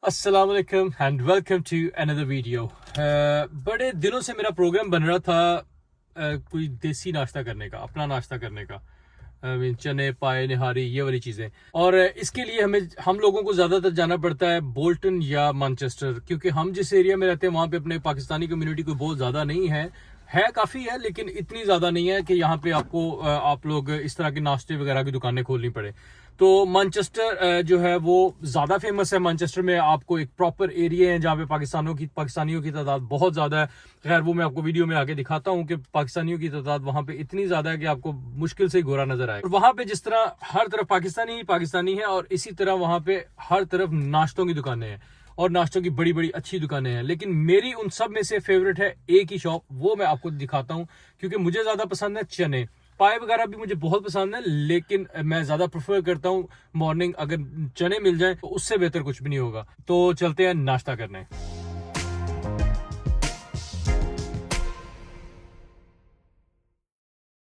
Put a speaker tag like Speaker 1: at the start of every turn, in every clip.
Speaker 1: अस्सलाम वालेकुम and welcome to another video. बड़े दिनों से मेरा प्रोग्राम बन रहा था कोई देसी नाश्ता करने का, अपना नाश्ता करने का। चने पाए निहारी ये वाली चीज़ें। और इसके लिए हम लोगों को ज़्यादातर जाना पड़ता है बोल्टन या मैनचेस्टर, क्योंकि हम जिस एरिया में रहते हैं वहाँ पे अपने पाकिस्तानी कम्युनिटी कोई बहुत ज़्यादा नहीं है काफ़ी है, लेकिन इतनी ज़्यादा नहीं है कि यहाँ पे आपको आप लोग इस तरह के नाश्ते वगैरह की दुकानें खोलनी पड़े। तो मैनचेस्टर जो है वो ज़्यादा फेमस है। मैनचेस्टर में आपको एक प्रॉपर एरिया है जहाँ पे पाकिस्तानियों की तादाद बहुत ज़्यादा है। खैर वो मैं आपको वीडियो में आके दिखाता हूँ कि पाकिस्तानियों की तादाद वहाँ पे इतनी ज़्यादा है कि आपको मुश्किल से गोरा नजर आए। वहाँ पे जिस तरह हर तरफ पाकिस्तानी है, और इसी तरह वहाँ पे हर तरफ नाश्तों की दुकानें हैं और नाश्तों की बड़ी बड़ी अच्छी दुकानें हैं। लेकिन मेरी उन सब में से फेवरेट है एक ही शॉप, वो मैं आपको दिखाता हूँ क्योंकि मुझे ज़्यादा पसंद है चने पाए वगैरह भी मुझे बहुत पसंद है, लेकिन मैं ज्यादा प्रेफर करता हूँ मॉर्निंग अगर चने मिल जाए तो उससे बेहतर कुछ भी नहीं होगा। तो चलते हैं नाश्ता करने।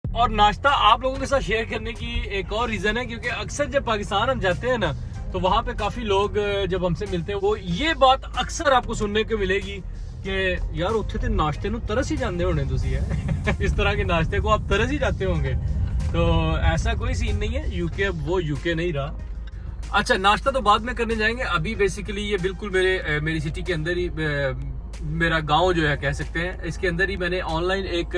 Speaker 1: और नाश्ता आप लोगों के साथ शेयर करने की एक और रीजन है क्योंकि अक्सर जब पाकिस्तान हम जाते हैं ना तो वहां पे काफी लोग जब हमसे मिलते हैं वो ये बात अक्सर आपको सुनने को मिलेगी कि यार उत्थे ते नाश्ते नु तरस ही जाते होने तुसी है इस तरह के नाश्ते को आप तरस ही जाते होंगे। तो ऐसा कोई सीन नहीं है, यूके वो यूके नहीं रहा। अच्छा, नाश्ता तो बाद में करने जाएंगे। अभी बेसिकली ये बिल्कुल मेरी सिटी के अंदर ही मेरा गांव जो है कह सकते हैं, इसके अंदर ही मैंने ऑनलाइन एक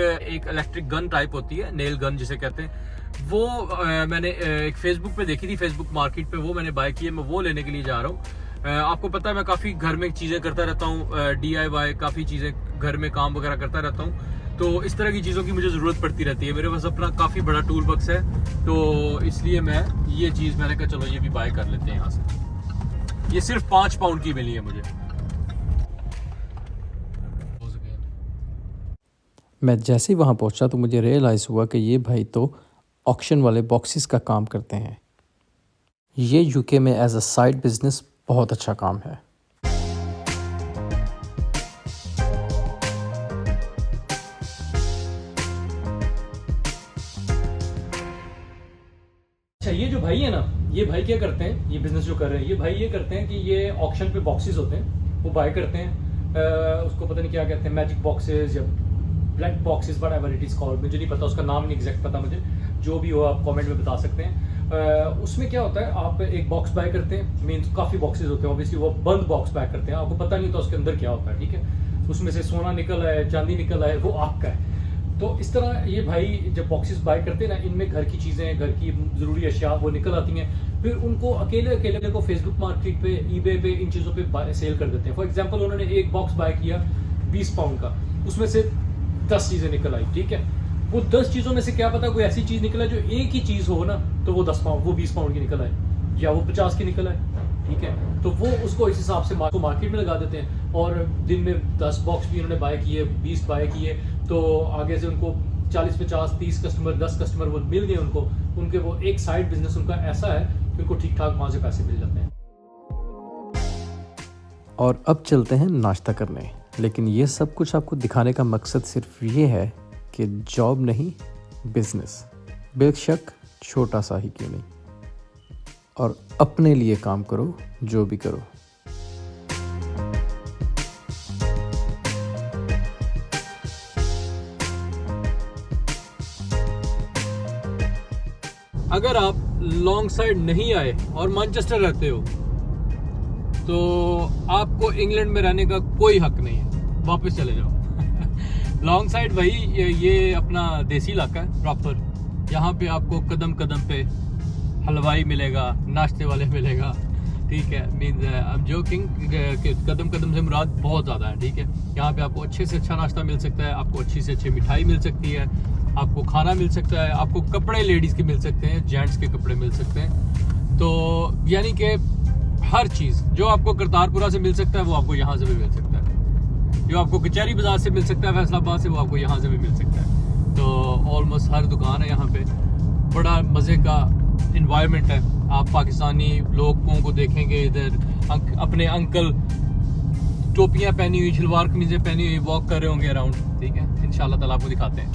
Speaker 1: इलेक्ट्रिक गन टाइप होती है, नेल गन जिसे कहते हैं, वो मैंने एक फेसबुक पे देखी थी, फेसबुक मार्केट पे, वो मैंने बाय की है। मैं वो लेने के लिए जा रहा हूँ। आपको पता है मैं काफ़ी घर में चीज़ें करता रहता हूँ, DIY काफ़ी चीज़ें घर में काम वगैरह करता रहता हूँ, तो इस तरह की चीज़ों की मुझे ज़रूरत पड़ती रहती है। मेरे पास अपना काफ़ी बड़ा टूल बॉक्स है, तो इसलिए ये चीज़ मैंने कहा चलो ये भी बाय कर लेते हैं यहाँ से। ये सिर्फ 5 पाउंड की मिली है मुझे।
Speaker 2: मैं जैसे ही वहाँ पहुँचा तो मुझे रियलाइज़ हुआ कि ये भाई तो ऑक्शन वाले बॉक्सेस का काम करते हैं। ये यूके में एज अ साइड बिजनेस बहुत अच्छा काम है।
Speaker 1: अच्छा, ये जो भाई है ना, ये भाई क्या करते हैं, ये बिजनेस जो कर रहे हैं ये भाई ये करते हैं कि ये ऑक्शन पे बॉक्सेस होते हैं वो बाय करते हैं। उसको पता नहीं क्या कहते हैं, मैजिक बॉक्सेस या black boxes, whatever it is called, मुझे नहीं पता, उसका नाम नहीं एग्जैक्ट पता मुझे। जो भी हो आप कमेंट में बता सकते हैं। उसमें क्या होता है, आप एक बॉक्स बाय करते हैं, मीन्स काफ़ी बॉक्सेस होते हैं, ऑब्वियसली वो बंद बॉक्स बाय करते हैं, आपको पता नहीं होता उसके अंदर क्या होता है, ठीक है। उसमें से सोना निकल है, चांदी निकल है, वो आपका है। तो इस तरह ये भाई जब बॉक्सेस बाय करते हैं ना, इनमें घर की चीज़ें, घर की ज़रूरी अशिया वो निकल आती हैं, फिर उनको अकेले अकेले को फेसबुक मार्केट पे, ईबे पे, इन चीज़ों पे सेल कर देते हैं। फॉर एग्जांपल उन्होंने एक बॉक्स बाय किया 20 पाउंड का, उसमें से 10 चीज़ें निकल आई, ठीक है। वो 10 चीज़ों में से क्या पता कोई ऐसी चीज़ निकला जो एक ही चीज़ हो ना, तो वो 10 पाउंड, वो 20 पाउंड की निकल आए, या वो 50 की निकल आए, ठीक है। तो वो उसको इस हिसाब से मार्केट में लगा देते हैं। और दिन में 10 बॉक्स भी उन्होंने बाय किए, 20 बाय किए, तो आगे से उनको 40, 50, 30 कस्टमर, 10 कस्टमर वो मिल गए उनको, उनके वो एक साइड बिजनेस उनका ऐसा है कि उनको ठीक ठाक वहाँ से पैसे मिल जाते हैं।
Speaker 2: और अब चलते हैं नाश्ता करने। लेकिन ये सब कुछ आपको दिखाने का मकसद सिर्फ ये है कि जॉब नहीं, बिजनेस, बेशक छोटा सा ही क्यों नहीं, और अपने लिए काम करो जो भी करो।
Speaker 1: अगर आप लॉन्ग साइड नहीं आए और मैनचेस्टर रहते हो तो आपको इंग्लैंड में रहने का कोई हक नहीं है, वापस चले जाओ। लॉन्ग साइड भाई ये अपना देसी इलाका है प्रॉपर। यहाँ पे आपको कदम कदम पे हलवाई मिलेगा, नाश्ते वाले मिलेगा, ठीक है। मीन्स आई एम जोकिंग, कदम कदम से मुराद बहुत ज़्यादा है, ठीक है। यहाँ पे आपको अच्छे से अच्छा नाश्ता मिल सकता है, आपको अच्छी से अच्छी मिठाई मिल सकती है, आपको खाना मिल सकता है, आपको कपड़े लेडीज़ के मिल सकते हैं, जेंट्स के कपड़े मिल सकते हैं। तो यानी कि हर चीज़ जो आपको करतारपुरा से मिल सकता है वो आपको यहाँ से भी मिल सकता है, जो आपको कचहरी बाजार से मिल सकता है, फैसलाबाद से, वो आपको यहाँ से भी मिल सकता है। तो ऑलमोस्ट हर दुकान है यहाँ पे, बड़ा मज़े का इन्वायरमेंट है। आप पाकिस्तानी लोगों को देखेंगे इधर, अपने अंकल टोपियाँ पहनी हुई, शलवार कमीजें पहनी हुई वॉक कर रहे होंगे अराउंड, ठीक है। इंशाल्लाह ताला आपको दिखाते हैं।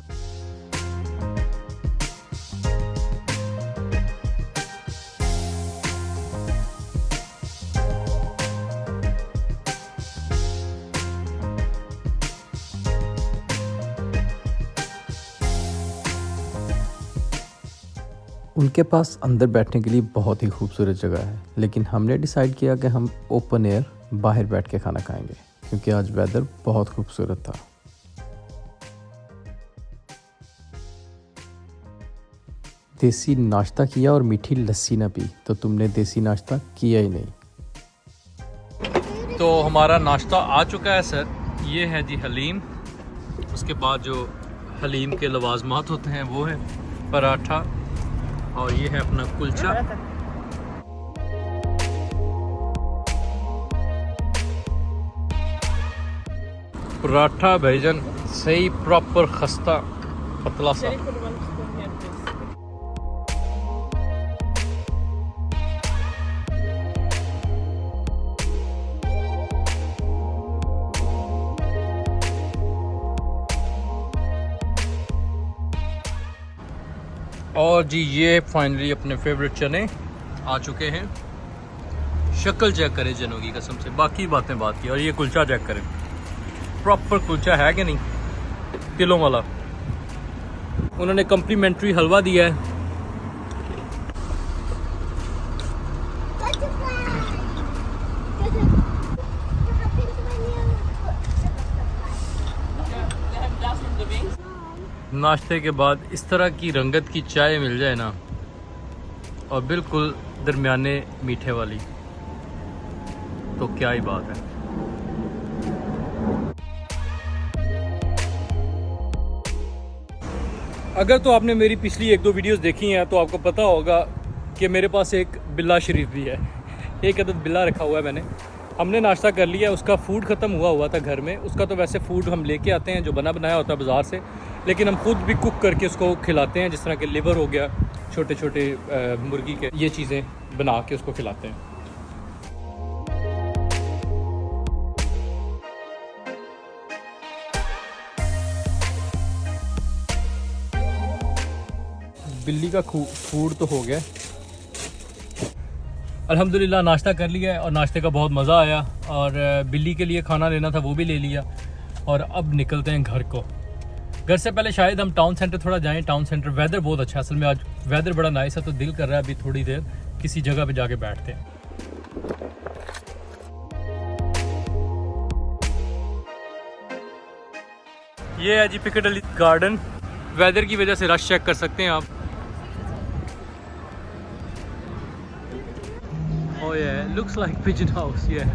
Speaker 2: उनके पास अंदर बैठने के लिए बहुत ही खूबसूरत जगह है, लेकिन हमने डिसाइड किया कि हम ओपन एयर बाहर बैठ के खाना खाएंगे क्योंकि आज वेदर बहुत खूबसूरत था। देसी नाश्ता किया और मीठी लस्सी ना पी तो तुमने देसी नाश्ता किया ही नहीं।
Speaker 1: तो हमारा नाश्ता आ चुका है सर। ये है जी हलीम, उसके बाद जो हलीम के लवाजमात होते हैं वो है पराठा, और ये है अपना कुलचा। पराठा भाईजान सही प्रॉपर खस्ता पतला सा। और जी ये फाइनली अपने फेवरेट चने आ चुके हैं। शक्ल चेक करें चनों की कसम से, बाकी बातें बात की। और ये कुलचा चेक करें, प्रॉपर कुलचा है कि नहीं, तिलों वाला। उन्होंने कम्प्लीमेंट्री हलवा दिया है। नाश्ते के बाद इस तरह की रंगत की चाय मिल जाए ना, और बिल्कुल दरमियाने मीठे वाली, तो क्या ही बात है। अगर तो आपने मेरी पिछली 1-2 वीडियोस देखी हैं तो आपको पता होगा कि मेरे पास एक बिल्ला शरीफ भी है। एक अदद बिल्ला रखा हुआ है मैंने। हमने नाश्ता कर लिया, उसका फ़ूड ख़त्म हुआ था घर में। उसका तो वैसे फ़ूड हम लेके आते हैं जो बना बनाया होता है बाज़ार से, लेकिन हम खुद भी कुक करके उसको खिलाते हैं। जिस तरह के लिवर हो गया, छोटे छोटे मुर्गी के, ये चीज़ें बना के उसको खिलाते हैं। बिल्ली का फूड तो हो गया। अल्हम्दुलिल्लाह नाश्ता कर लिया है और नाश्ते का बहुत मज़ा आया। और बिल्ली के लिए खाना लेना था वो भी ले लिया, और अब निकलते हैं घर को। घर से पहले शायद हम टाउन सेंटर थोड़ा जाएं। टाउन सेंटर वेदर बहुत अच्छा है, असल में आज वेदर बड़ा नाइस है, तो दिल कर रहा है अभी थोड़ी देर किसी जगह पे जाके बैठते हैं। ये है जी पिकाडेली गार्डन। वेदर की वजह से रश चेक कर सकते हैं आप। Oh yeah, it looks like pigeon house, yeah.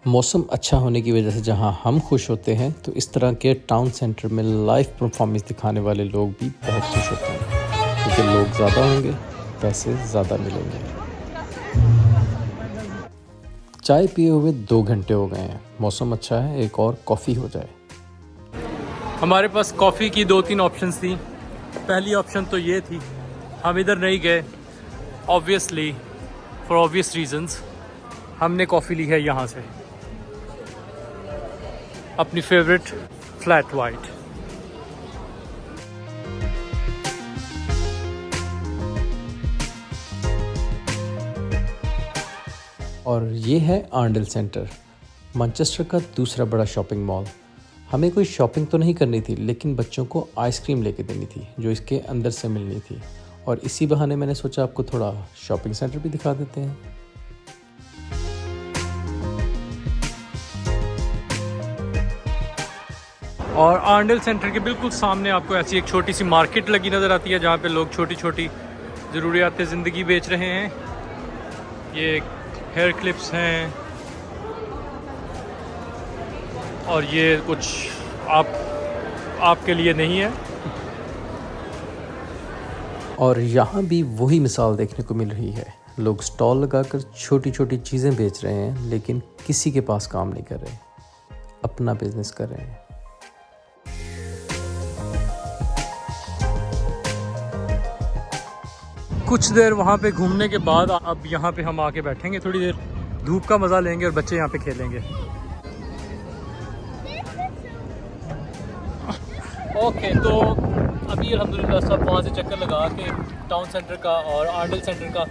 Speaker 2: मौसम अच्छा होने की वजह से जहां हम खुश होते हैं, तो इस तरह के टाउन सेंटर में लाइव परफॉर्मेंस दिखाने वाले लोग भी बहुत खुश होते हैं, क्योंकि लोग ज़्यादा होंगे, पैसे ज़्यादा मिलेंगे। चाय पिए हुए 2 घंटे हो गए हैं। मौसम अच्छा है, एक और कॉफ़ी हो जाए।
Speaker 1: हमारे पास कॉफ़ी की 2-3 ऑप्शंस थी। पहली ऑप्शन तो ये थी, हम इधर नहीं गए ऑब्वियसली, फॉर ऑब्वियस रीजंस। हमने कॉफ़ी ली है यहाँ से, अपनी फेवरेट फ्लैट वाइट।
Speaker 2: और ये है आर्ंडल सेंटर, मैनचेस्टर का दूसरा बड़ा शॉपिंग मॉल। हमें कोई शॉपिंग तो नहीं करनी थी, लेकिन बच्चों को आइसक्रीम लेके देनी थी जो इसके अंदर से मिलनी थी, और इसी बहाने मैंने सोचा आपको थोड़ा शॉपिंग सेंटर भी दिखा देते हैं।
Speaker 1: और आर्ंडल सेंटर के बिल्कुल सामने आपको ऐसी एक छोटी सी मार्केट लगी नज़र आती है, जहाँ पे लोग छोटी छोटी ज़रूरियात ज़िंदगी बेच रहे हैं। ये हेयर क्लिप्स हैं, और ये कुछ आपके लिए नहीं है।
Speaker 2: और यहाँ भी वही मिसाल देखने को मिल रही है। लोग स्टॉल लगाकर छोटी छोटी चीज़ें बेच रहे हैं, लेकिन किसी के पास काम नहीं कर रहे, अपना बिजनेस कर रहे हैं।
Speaker 1: कुछ देर वहाँ पे घूमने के बाद अब यहाँ पे हम आके बैठेंगे, थोड़ी देर धूप का मज़ा लेंगे और बच्चे यहाँ पे खेलेंगे। ओके, तो अभी अल्हम्दुलिल्लाह सब वहाँ से चक्कर लगा के टाउन सेंटर का और आर्ंडल सेंटर का,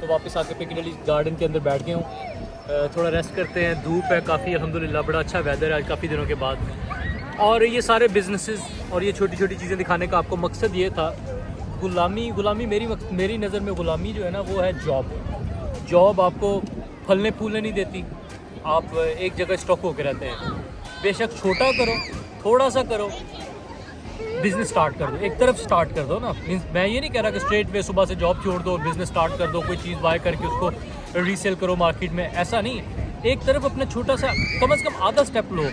Speaker 1: तो वापस आके पिकाडेली गार्डन के अंदर बैठ गए हूँ। थोड़ा रेस्ट करते हैं। धूप है काफ़ी, अल्हम्दुलिल्लाह बड़ा अच्छा वेदर है आज काफ़ी दिनों के बाद। और ये सारे बिजनेसेस और ये छोटी छोटी चीज़ें दिखाने का आपको मकसद ये था, गुलामी मेरी नज़र में गुलामी जो है ना वो है जॉब आपको फलने फूलने नहीं देती। आप एक जगह स्टॉक होकर रहते हैं। बेशक छोटा करो, थोड़ा सा करो, बिज़नेस स्टार्ट कर दो, एक तरफ स्टार्ट कर दो ना। मीन्स मैं ये नहीं कह रहा कि स्ट्रेट वे सुबह से जॉब छोड़ दो और बिज़नेस स्टार्ट कर दो, कोई चीज़ बाय करके उसको रीसेल करो मार्केट में, ऐसा नहीं। एक तरफ अपना छोटा सा कम से कम आधा स्टेप लो,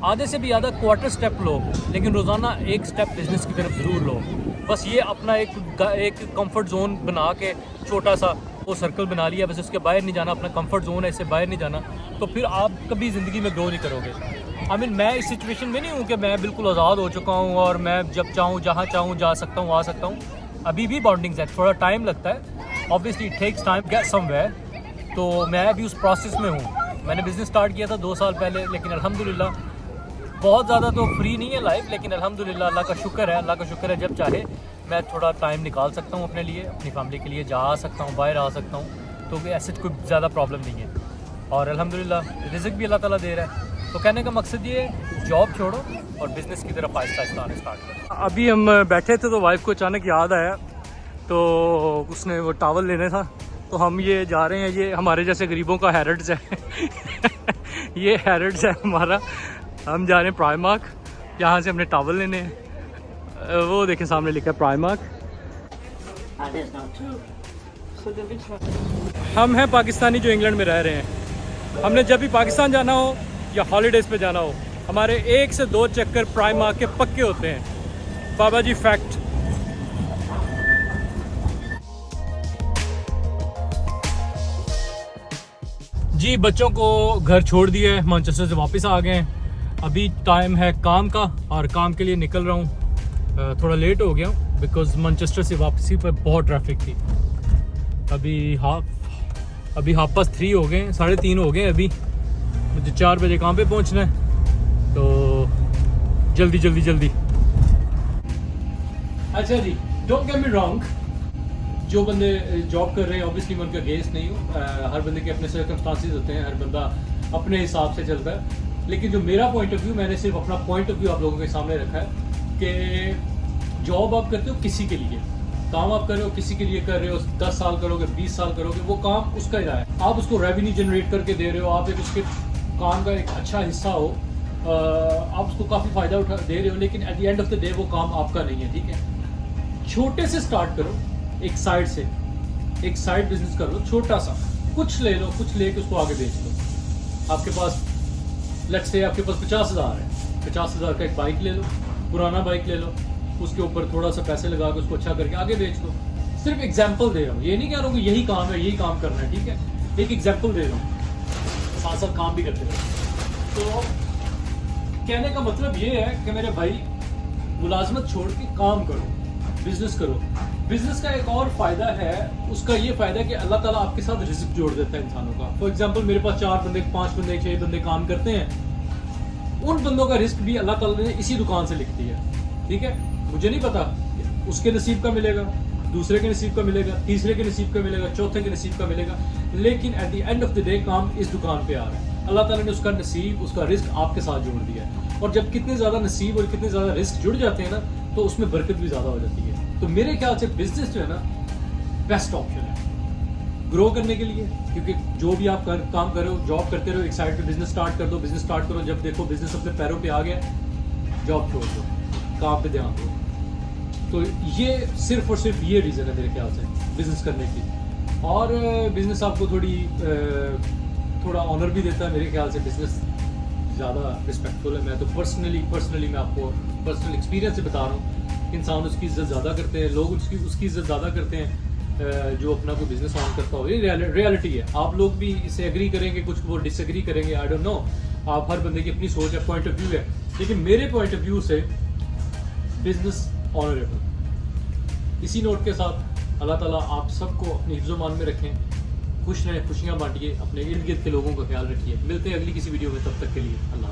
Speaker 1: आधे से भी आधा क्वार्टर स्टेप लो, लेकिन रोज़ाना एक स्टेप बिज़नेस की तरफ ज़रूर लो। बस ये अपना एक कंफर्ट जोन बना के छोटा सा वो सर्कल बना लिया, बस उसके बाहर नहीं जाना, अपना कंफर्ट जोन है इससे बाहर नहीं जाना, तो फिर आप कभी ज़िंदगी में ग्रो नहीं करोगे। मैं इस सिचुएशन में नहीं हूँ कि मैं बिल्कुल आज़ाद हो चुका हूँ और मैं जब चाहूँ जहाँ चाहूँ जा सकता हूँ, आ सकता हूँ। अभी भी बॉन्डिंग्स है, थोड़ा टाइम लगता है, obviously it takes time get somewhere. तो मैं अभी उस प्रोसेस में हूँ। मैंने बिज़नेस स्टार्ट किया था 2 साल पहले, लेकिन अल्हम्दुलिल्लाह बहुत ज़्यादा तो फ्री नहीं है लाइफ, लेकिन अल्हम्दुलिल्लाह अल्लाह का शुक्र है जब चाहे मैं थोड़ा टाइम निकाल सकता हूँ अपने लिए, अपनी फैमिली के लिए, जा सकता हूँ, बाहर आ सकता हूँ, तो ऐसे कोई ज़्यादा प्रॉब्लम नहीं है। और अल्हम्दुलिल्लाह रिज़्क भी अल्लाह ताला दे रहा है। तो कहने का मकसद ये है, जॉब छोड़ो और बिज़नेस की तरफ आहिस्ता आहिस्ता आने स्टार्ट करो। अभी हम बैठे थे तो वाइफ को अचानक याद आया, तो उसने वो टावल लेने था, तो हम ये जा रहे हैं, ये हमारे जैसे गरीबों का हैरिड्स है ये हैरिड्स है हमारा। हम जा रहे हैं प्राइमार्क, यहाँ से हमने टावल लेने हैं। वो देखें सामने लिखा है प्राइमार्क। हम हैं पाकिस्तानी जो इंग्लैंड में रह रहे हैं। हमने जब भी पाकिस्तान जाना हो या हॉलीडेज़ पे जाना हो, हमारे 1 से 2 चक्कर प्राइमार्क के पक्के होते हैं। बाबा जी फैक्ट। जी बच्चों को घर छोड़ दिया है, मैनचेस्टर से वापस आ गए हैं। अभी टाइम है काम का और काम के लिए निकल रहा हूँ। थोड़ा लेट हो गया हूँ बिकॉज़ मैनचेस्टर से वापसी पर बहुत ट्रैफिक थी। अभी 3:30 हो गए, 3:30 हो गए। अभी मुझे 4 बजे काम पे पहुँचना है, तो जल्दी। अच्छा जी, डोंट गेट मी रॉन्ग, जो बंदे जॉब कर रहे हैं ऑब्वियसली मैं उनका अगेंस्ट नहीं हूँ। हर बंदे के अपने सर्कमस्टांसेस होते हैं, हर बंदा अपने हिसाब से चलता है। लेकिन जो मेरा पॉइंट ऑफ व्यू, मैंने सिर्फ अपना पॉइंट ऑफ व्यू आप लोगों के सामने रखा है कि जॉब आप करते हो किसी के लिए, काम आप कर रहे हो किसी के लिए कर रहे हो, 10 साल करोगे, 20 साल करोगे, वो काम उसका ही है। आप उसको रेवेन्यू जनरेट करके दे रहे हो, आप एक उसके काम का एक अच्छा हिस्सा हो, आप उसको काफ़ी फ़ायदा दे रहे हो, लेकिन at the end of the day वो काम आपका नहीं है। ठीक है, छोटे से स्टार्ट करो, एक साइड बिजनेस कर लो, छोटा सा कुछ ले लो, कुछ लेके उसको आगे बेच लो। आपके पास लेट्स से आपके पास 50,000 है, 50,000 का एक बाइक ले लो, पुराना बाइक ले लो, उसके ऊपर थोड़ा सा पैसे लगा के उसको अच्छा करके आगे बेच लो। सिर्फ एग्जाम्पल दे रहा हूँ, ये नहीं कह रहा हूँ कि यही काम है, यही काम करना है। ठीक है, एक एग्जाम्पल दे रहा हूँ, साथ साथ काम भी करते रहो। तो कहने का मतलब ये है कि मेरे भाई, मुलाजमत छोड़ के काम करो, बिजनेस करो। बिजनेस का एक और फायदा है, उसका ये फायदा है कि अल्लाह ताला आपके साथ रिस्क जोड़ देता है इंसानों का। फॉर एग्जांपल मेरे पास 4 बंदे, 5 बंदे, 6 बंदे काम करते हैं, उन बंदों का रिस्क भी अल्लाह ताला ने इसी दुकान से लिख दिया। ठीक है, मुझे नहीं पता उसके नसीब का मिलेगा, दूसरे के नसीब का मिलेगा, तीसरे के नसीब का मिलेगा, चौथे के नसीब का मिलेगा, लेकिन at the end of the day काम इस दुकान पे आ रहा है। अल्लाह ताला ने उसका नसीब, उसका रिस्क आपके साथ जोड़ दिया है। और जब कितने ज़्यादा नसीब और कितने ज़्यादा रिस्क जुड़ जाते हैं ना, तो उसमें बरकत भी ज़्यादा हो जाती है। तो मेरे ख्याल से बिजनेस जो है ना, बेस्ट ऑप्शन है ग्रो करने के लिए, क्योंकि जो भी आप काम करो, जॉब करते रहो, एक साइड पे बिजनेस स्टार्ट कर दो, बिजनेस स्टार्ट करो, जब देखो बिजनेस अपने पैरों पे आ गया, जॉब छोड़ दो, काम पे ध्यान दो। तो ये सिर्फ और सिर्फ ये रीज़न है मेरे ख्याल से बिजनेस करने की। और बिजनेस आपको थोड़ा ऑनर भी देता है मेरे ख्याल से। बिजनेस ज़्यादा रिस्पेक्टफुल है। मैं तो पर्सनली मैं आपको पर्सनल एक्सपीरियंस से बता रहा हूँ, इंसान उसकी इज्जत ज़्यादा करते हैं, लोग उसकी इज्जत ज़्यादा करते हैं जो अपना कोई बिजनेस ऑन करता हो। ये रियलिटी है। आप लोग भी इसे एग्री करेंगे, कुछ वो डिसएग्री करेंगे, आई डोंट नो। आप हर बंदे की अपनी सोच है, पॉइंट ऑफ व्यू है, लेकिन मेरे पॉइंट ऑफ व्यू से बिजनेस ऑनरेबल। इसी नोट के साथ अल्लाह ताला आप सबको अपनी हिफ्ज़-ओ-मान में रखें, खुश रहें, खुशियाँ बांटिए, अपने इर्द गिर्द के लोगों का ख्याल रखिए। मिलते हैं अगली किसी वीडियो में, तब तक के लिए अल्लाह।